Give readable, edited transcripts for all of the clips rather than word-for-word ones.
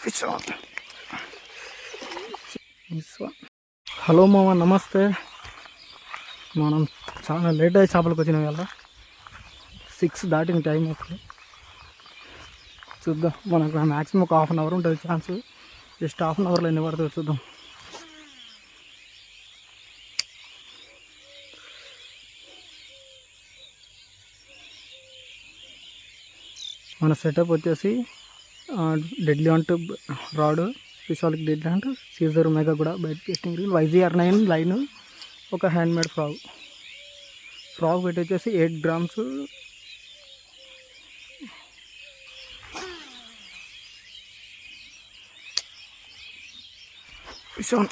Fish on. Hello మామ, నమస్తే. మనం చాలా లేట్ అయ్యి చేపలకు వచ్చినాం కదా. 6 దాటిన టైం అప్పుడు చూద్దాం. మనకు మ్యాక్సిమం ఒక 1/2 అవర్ ఉంటుంది ఛాన్స్. జస్ట్ 1/2 అవర్లో ఎన్ని పడుతుందో చూద్దాం. మన సెటప్ వచ్చేసి డెడ్లీ అంటూ రాడ్, ఫిషాలిక్ డెడ్లీ అంటూ సీజర్ మెగా కూడా బయట టెస్టింగ్ రీల్, YZR9 లైన్, ఒక హ్యాండ్మేడ్ ఫ్రాగ్ వెయిట్ వచ్చేసి 8 grams. Fish on.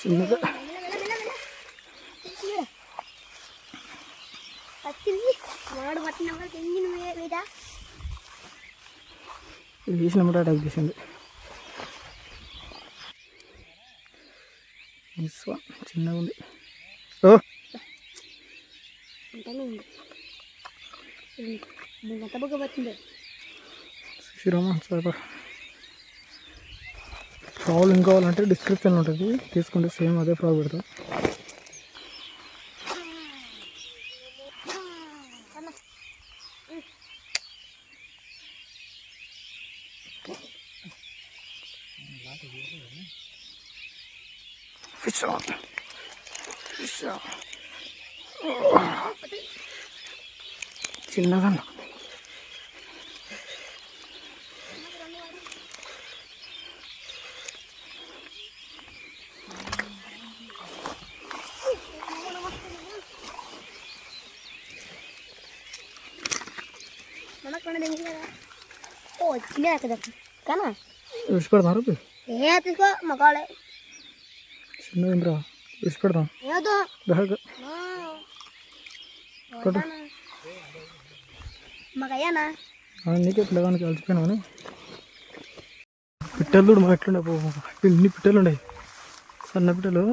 చిన్నగా వేసినప్పుడు అటాక్ చేసింది. చిన్నగా ఉంది. ఓ శ్రీరామ సార్, ఫ్రాగ్ ఇంకా కావాలంటే డిస్క్రిప్షన్లో ఉంటుంది, తీసుకుంటే సేమ్ అదే ఫ్రాగ్ పెడతా. Fish on. చిన్నగా విడిచిపెడతాం. చిన్నదిరా విడిచిపెడతాం. నీకే పిల్లగానికి కలిసిపోయినా కానీ పిట్టలు చూడు మా ఎట్లుండే. ఇన్ని పిట్టలు ఉన్నాయి, సన్న పిట్టలు.